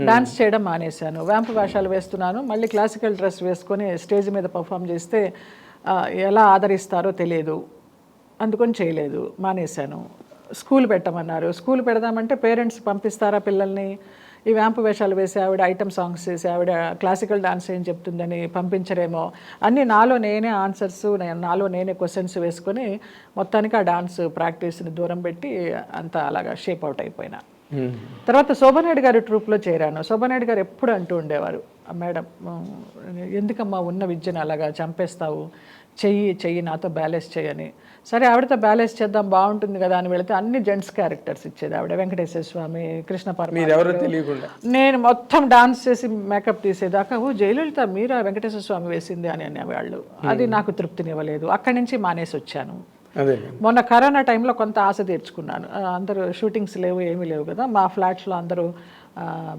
డాన్స్ చేయడం మానేశాను, వ్యాంపు వేషాలు వేస్తున్నాను, మళ్ళీ క్లాసికల్ డ్రెస్ వేసుకొని స్టేజ్ మీద పర్ఫామ్ చేస్తే ఎలా ఆదరిస్తారో తెలియదు, అందుకొని చేయలేదు, మానేశాను. స్కూల్ పెట్టమన్నారు, స్కూల్ పెడదామంటే పేరెంట్స్ పంపిస్తారా పిల్లల్ని, ఈ వ్యాంపు వేషాలు వేసి ఆవిడ ఐటమ్ సాంగ్స్ చేసి ఆవిడ క్లాసికల్ డాన్స్ ఏం చెప్తుందని పంపించరేమో అన్నీ నాలో నేనే ఆన్సర్స్ నాలో నేనే క్వశ్చన్స్ వేసుకొని మొత్తానికి ఆ డాన్స్ ప్రాక్టీస్ని దూరం పెట్టి అంతా అలాగా షేప్ అవుట్ అయిపోయినా. తర్వాత శోభనాయుడు గారి ట్రూప్లో చేరాను. శోభనాయుడు గారు ఎప్పుడు అంటూ ఉండేవారు, మేడం ఎందుకమ్మా ఉన్న విద్యను అలాగా చంపేస్తావు, చెయ్యి నాతో బ్యాలెన్స్ చేయని. సరే ఆవిడతో బ్యాలెన్స్ చేద్దాం బాగుంటుంది కదా అని వెళితే అన్ని జెంట్స్ క్యారెక్టర్స్ ఇచ్చేది ఆవిడ. వెంకటేశ్వర స్వామి, కృష్ణ తెలియకుండా నేను మొత్తం డాన్స్ చేసి మేకప్ తీసేదాకా జయలలిత మీరా వెంకటేశ్వర స్వామి వేసింది అని అనేవాళ్ళు. అది నాకు తృప్తినివ్వలేదు. అక్కడి నుంచి మానేసి వచ్చాను. మొన్న కరోనా టైంలో కొంత ఆశ తీర్చుకున్నాను. అందరూ షూటింగ్స్ లేవు, ఏమీ లేవు కదా. మా ఫ్లాట్స్లో అందరూ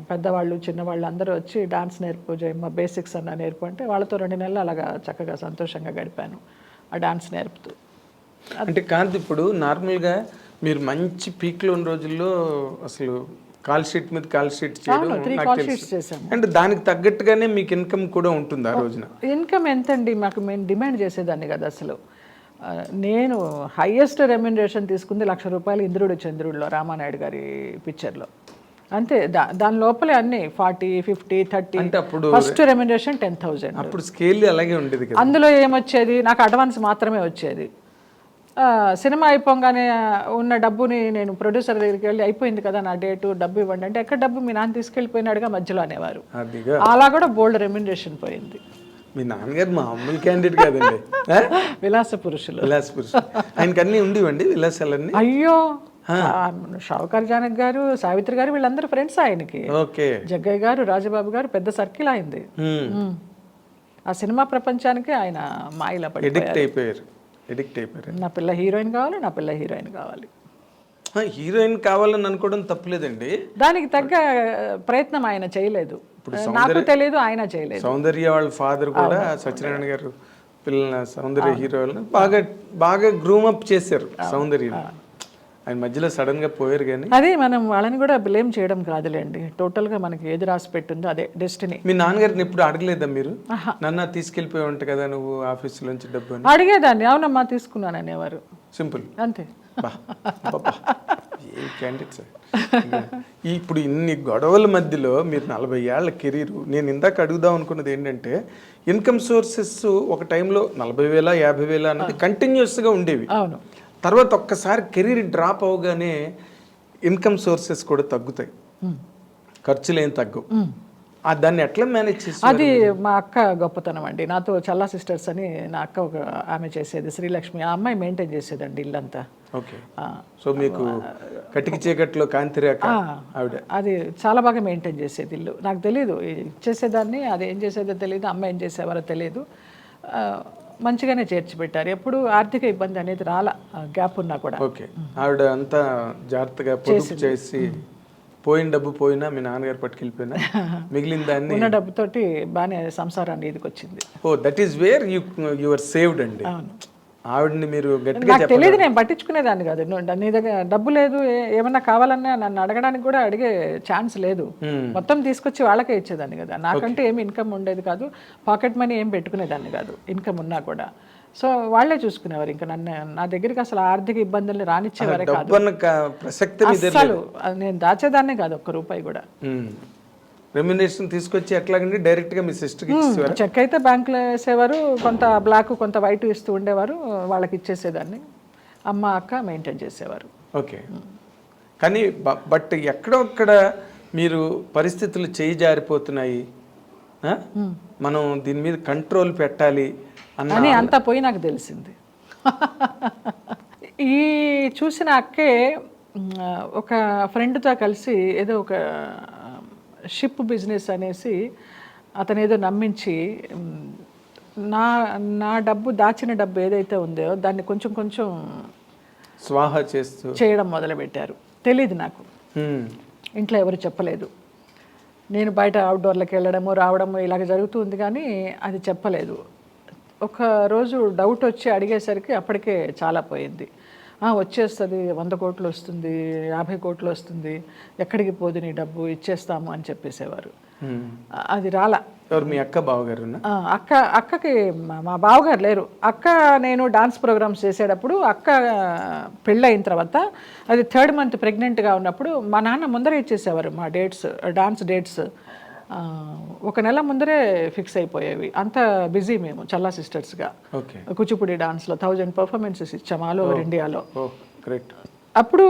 పెద్దవాళ్ళు చిన్నవాళ్ళు అందరూ వచ్చి డాన్స్ నేర్పు జయమ్మ, బేసిక్స్ అన్న నేర్పు అంటే వాళ్ళతో 2 నెలలు అలాగా చక్కగా సంతోషంగా గడిపాను ఆ డాన్స్ నేర్పుతూ. అంటే కాంతి, ఇప్పుడు నార్మల్గా మీరు మంచి పీక్లో ఉన్న రోజుల్లో అసలు కాల్ షీట్ మీద కాల్ షీట్ చేయడం నాకు తెలుసు. అంటే దానికి తగ్గట్టుగానే మీకు ఇన్కమ్ కూడా ఉంటుంది ఆ రోజున. ఇన్కమ్ ఎంతండి మాకు, మేము డిమాండ్ చేసేదాన్ని కదా అసలు. నేను హైయెస్ట్ రెమ్యునరేషన్ తీసుకుంది ₹1,00,000 ఇంద్రుడు చంద్రుడిలో, రామానాయుడు గారి పిక్చర్లో. అంతే. దాని లోపలే అన్ని 40, 50, 30. అంటే అప్పుడు ఫస్ట్ రెమ్యునరేషన్ 10,000. అప్పుడు స్కేల్ అలాగే ఉండేది కదా. అందులో ఏమొచ్చేది, నాకు అడ్వాన్స్ మాత్రమే వచ్చేది. సినిమా అయిపోగానే ఉన్న డబ్బుని నేను ప్రొడ్యూసర్ దగ్గరికి వెళ్ళి, అయిపోయింది కదా నా డేటు, డబ్బు ఇవ్వండి అంటే, ఎక్కడ డబ్బు మీ నాన్న తీసుకెళ్ళిపోయినాడుగా మధ్యలో అనేవారు. అలా కూడా బోల్డ్ రెమ్యునరేషన్ పోయింది. మీ నాన్నగారు మామూలు క్యాండిడేట్ కాదండి. విలాస పురుషులు. ఆయనకి అన్నీ ఉండివ్వండి విలాసాలన్నీ. అయ్యో, షావుకార్ జానక్ గారు, సావిత్రి గారు వీళ్ళందరూ ఫ్రెండ్స్ ఆయనకి. జగ్గయ్య గారు, రాజబాబు గారు, పెద్ద సర్కిల్ అయింది. ఆ సినిమా ప్రపంచానికి ఆయన మాయలా పడి ఎడిక్ట్ అయిపోయారు. నా పిల్ల హీరోయిన్ కావాలి, నా పిల్ల హీరోయిన్ కావాలి. హీరోయిన్ కావాలని అనుకోవడం తప్పలేదండి. దానికి తగ్గ ప్రయత్నం ఆయన చేయలేదు. నాకు తెలియదు, ఆయన చేయలేదు. సౌందర్య వాళ్ళ ఫాదర్ కూడా సత్యనారాయణ గారు పిల్లల సౌందర్య హీరోలను బాగా గ్రూమప్ చేశారు సౌందర్య. ఆయన మధ్యలో సడన్ గా పోయారు. కానీ అది మనం వాళ్ళని కూడా బ్లేమ్ చేయడం కాదులేండి. టోటల్ గా మనకి ఏది రాసి పెట్టిందో అదే డెస్టినీ. మీ నాన్నగారిని ఎప్పుడు అడగలేదా మీరు, నన్ను తీసుకెళ్ళిపోయి ఉంటా కదా నువ్వు ఆఫీస్ నుంచి డబ్బు? అడిగేదాన్ని. అవునమ్మా తీసుకున్నాను అనేవారు. సింపుల్, అంతే. ఇప్పుడు ఇన్ని గొడవల మధ్యలో మీరు 40 ఏళ్ల కెరీర్, నేను ఇందాక అడుగుదాం అనుకున్నది ఏంటంటే, ఇన్కమ్ సోర్సెస్ ఒక టైంలో 40,000, 50,000 అన్నది కంటిన్యూస్గా ఉండేవి. అవును. తర్వాత ఒక్కసారి కెరీర్ డ్రాప్ అవగానే ఇన్కమ్ సోర్సెస్ కూడా తగ్గుతాయి, ఖర్చులు ఏం తగ్గవు. దాన్ని ఎట్లా మేనేజ్ చేసి? అది మా అక్క గొప్పతనం అండి. నాతో చల్లా సిస్టర్స్ అని నా అక్క ఒక ఆమె చేసేది, శ్రీలక్ష్మి. ఆ అమ్మాయి మెయింటైన్ చేసేదండి ఇల్లంతా. ఓకే. సో మీకు కటికి చీకట్లో కాంతిరేఖ ఆవిడ అది చాలా బాగా మెయింటైన్ చేసేది ఇల్లు. నాకు తెలియదు ఇచ్చేసేదాన్ని, అది ఏం చేసేదో తెలియదు, అమ్మ ఏం చేసేవారో తెలియదు. మంచిగానే చేర్చి పెట్టారు. ఎప్పుడు ఆర్థిక ఇబ్బంది అనేది రాలా, గ్యాప్ ఉన్నా కూడా. ఓకే. ఆవిడ అంతా జాగ్రత్తగా పొదుపు చేసి, పోయిన డబ్బు పోయినా మీ నాన్నగారు పట్టుకెళ్ళిపోయినా మిగిలిన దాన్ని ఉన్న డబ్బుతోటి బాగానే సంసారాన్ని ఇదికి వచ్చింది. Oh, that is where you are saved అండి. ఆవిడని మీరు గట్టిగా నాకు తెలియదు, నేను పట్టించుకునేదాన్ని కాదు. నీ దగ్గర డబ్బు లేదు, ఏమన్నా కావాలన్నా నన్ను అడగడానికి కూడా అడిగే ఛాన్స్ లేదు. మొత్తం తీసుకొచ్చి వాళ్ళకే ఇచ్చేదాన్ని కదా. నాకంటే ఏమి ఇన్కమ్ ఉండేది కాదు, పాకెట్ మనీ ఏం పెట్టుకునేదాన్ని కాదు ఇన్కమ్ ఉన్నా కూడా. సో వాళ్ళే చూసుకునేవారు. ఇంకా నన్ను, నా దగ్గరికి అసలు ఆర్థిక ఇబ్బందుల్ని రానిచ్చేవారే కాదు. అసలు నేను దాచేదాన్నే కాదు ₹1 కూడా. రెమ్యునరేషన్ తీసుకొచ్చి ఎట్లాగండి డైరెక్ట్గా మీ సిస్టర్కి ఇచ్చేవారు? చెక్ అయితే బ్యాంకులో వేసేవారు, కొంత బ్లాక్ కొంత వైట్ ఇస్తూ ఉండేవారు, వాళ్ళకి ఇచ్చేసేదాన్ని. అమ్మ అక్క మెయింటైన్ చేసేవారు. ఓకే. కానీ బట్ ఎక్కడొక్కడ మీరు పరిస్థితులు చేయి జారిపోతున్నాయి, మనం దీని మీద కంట్రోల్ పెట్టాలి అని అంతా పోయి నాకు తెలిసింది. ఈ చూసిన అక్కే ఒక ఫ్రెండ్తో కలిసి ఏదో ఒక షిప్ బిజినెస్ అనేసి అతను ఏదో నమ్మించి నా డబ్బు, దాచిన డబ్బు ఏదైతే ఉందో దాన్ని కొంచెం కొంచెం స్వాహా చేయడం మొదలుపెట్టారు. తెలీదు నాకు, ఇంట్లో ఎవరు చెప్పలేదు. నేను బయట అవుట్డోర్లకు వెళ్ళడము రావడము ఇలాగ జరుగుతుంది, కానీ అది చెప్పలేదు. ఒక రోజు డౌట్ వచ్చి అడిగేసరికి అప్పటికే చాలా పోయింది. వచ్చేస్తుంది, 100 కోట్లు వస్తుంది, 50 కోట్లు వస్తుంది, ఎక్కడికి పోదు నీ డబ్బు, ఇచ్చేస్తాము అని చెప్పేసేవారు. అది రాలా. ఎవరు మీ అక్క బావగారు? అక్కకి మా బావగారు లేరు. అక్క నేను డాన్స్ ప్రోగ్రామ్స్ చేసేటప్పుడు అక్క పెళ్ళయిన తర్వాత అది 3rd month ప్రెగ్నెంట్గా ఉన్నప్పుడు మా నాన్న ముందరే ఇచ్చేసేవారు మా డేట్స్, డాన్స్ డేట్స్ 1 నెల ముందరే ఫిక్స్ అయిపోయేవి. అంత బిజీ మేము చల్లా సిస్టర్స్గా. కూచిపూడి డాన్స్లో 1000 పర్ఫార్మెన్సెస్ ఇచ్చాం ఆల్ ఓవర్ ఇండియాలో. అప్పుడు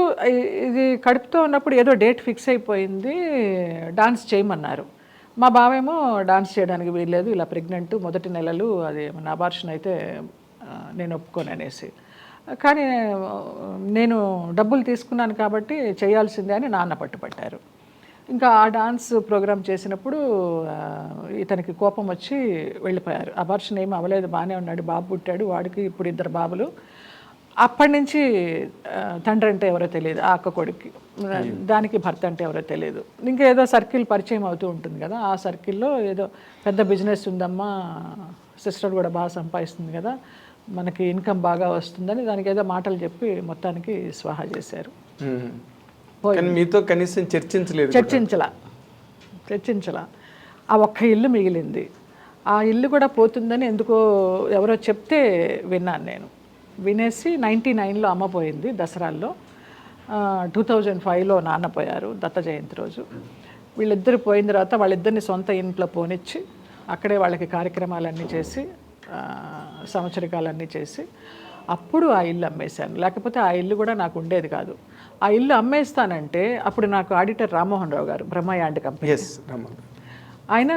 ఇది కడుపుతో ఉన్నప్పుడు ఏదో డేట్ ఫిక్స్ అయిపోయింది, డాన్స్ చేయమన్నారు. మా బావేమో డాన్స్ చేయడానికి వీల్లేదు, ఇలా ప్రెగ్నెంట్, మొదటి నెలలు, అది మన అబార్షన్ అయితే నేను ఒప్పుకోను అనేసి. కానీ నేను డబ్బులు తీసుకున్నాను కాబట్టి చేయాల్సిందే అని నాన్న పట్టుపట్టారు. ఇంకా ఆ డాన్స్ ప్రోగ్రామ్ చేసినప్పుడు ఇతనికి కోపం వచ్చి వెళ్ళిపోయారు. అబార్షన్ ఏమీ అవ్వలేదు, బాగానే ఉన్నాడు, బాబు పుట్టాడు, వాడికి ఇప్పుడు 2 బాబులు. అప్పటి నుంచి తండ్రి అంటే ఎవరో తెలియదు ఆ అక్క కొడుక్కి, దానికి భర్త అంటే ఎవరో తెలియదు. ఇంకా ఏదో సర్కిల్ పరిచయం అవుతూ ఉంటుంది కదా, ఆ సర్కిల్లో ఏదో పెద్ద బిజినెస్ ఉందమ్మా, సిస్టర్ కూడా బాగా సంపాదిస్తుంది కదా, మనకి ఇన్కమ్ బాగా వస్తుందని దానికి ఏదో మాటలు చెప్పి మొత్తానికి స్వాహా చేశారు. మీతో కనీసం చర్చించలా. ఆ ఒక్క ఇల్లు మిగిలింది. ఆ ఇల్లు కూడా పోతుందని ఎందుకో ఎవరో చెప్తే విన్నాను నేను. వినేసి 99లో అమ్మ పోయింది దసరాల్లో, 2005లో నాన్న పోయారు దత్త జయంతి రోజు. వీళ్ళిద్దరు పోయిన తర్వాత వాళ్ళిద్దరిని సొంత ఇంట్లో పోనిచ్చి అక్కడే వాళ్ళకి కార్యక్రమాలన్నీ చేసి సంవత్సరికాలన్నీ చేసి అప్పుడు ఆ ఇల్లు అమ్మేశాను. లేకపోతే ఆ ఇల్లు కూడా నాకు ఉండేది కాదు. ఆ ఇల్లు అమ్మేస్తానంటే అప్పుడు నాకు ఆడిటర్ రామ్మోహన్ రావు గారు, బ్రహ్మయాండ్ కంపెనీ, ఆయన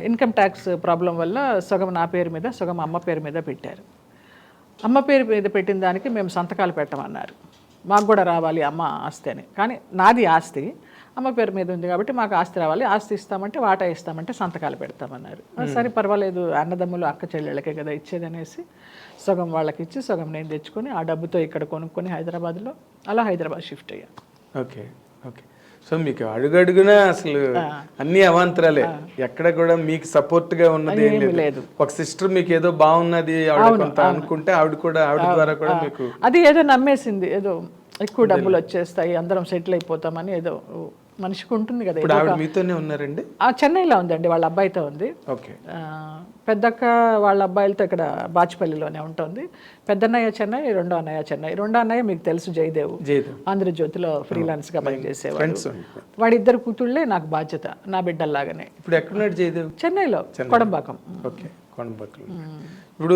ఇన్కమ్ ట్యాక్స్ ప్రాబ్లం వల్ల సగం నా పేరు మీద సగం అమ్మ పేరు మీద పెట్టారు. అమ్మ పేరు మీద పెట్టిన దానికి మేము సంతకాలు పెట్టమన్నారు, మాకు కూడా రావాలి అమ్మ ఆస్తి అని. కానీ నాది ఆస్తి అమ్మ పేరు మీద ఉంది కాబట్టి మాకు ఆస్తి రావాలి, ఆస్తి ఇస్తామంటే వాటా ఇస్తామంటే సంతకాలు పెడతామన్నారు. సరే పర్వాలేదు, అన్నదమ్ములు అక్క చెల్లెళ్ళకే కదా ఇచ్చేది అనేసి సగం వాళ్ళకి ఇచ్చి సగం నేను తెచ్చుకొని ఆ డబ్బుతో ఇక్కడ కొనుక్కొని హైదరాబాద్లో అలా హైదరాబాద్ షిఫ్ట్ అయ్యా. ఓకే. సో మీకు అడుగడుగునా అసలు అన్ని అవాంతరాలే, ఎక్కడ కూడా మీకు సపోర్ట్ గా ఉన్నది ఏం లేదు. ఒక సిస్టర్ మీకు ఏదో బాగున్నది అనుకుంటే ఆవిడ ద్వారా కూడా మీకు అది ఏదో నమ్మేసింది, ఏదో ఎక్కువ డబ్బులు వచ్చేస్తాయి, అందరం సెటిల్ అయిపోతామని ఏదో మనిషికి ఉంటుంది కదా. ఇప్పుడు ఆవిడ మీతోనే ఉన్నారండి? చెన్నైలో ఉందండి, వాళ్ళ అబ్బాయితో ఉంది. పెద్దక్క వాళ్ళ అబ్బాయిలతో ఇక్కడ బాచుపల్లిలోనే ఉంటుంది. పెద్దన్నయ్య చెన్నై, రెండో అన్నయ్య చెన్నై. రెండో అన్నయ్య మీకు తెలుసు, జయదేవ్, ఆంధ్రజ్యోతిలో ఫ్రీలాన్స్గా పనిచేసేవాడు. వాడిద్దరు కూతుళ్ళే నాకు బాధ్యత, నా బిడ్డల్లాగానే. ఇప్పుడు ఎక్కడున్నాడు జయదేవ్? చెన్నైలో, కొడంబాకం. ఇప్పుడు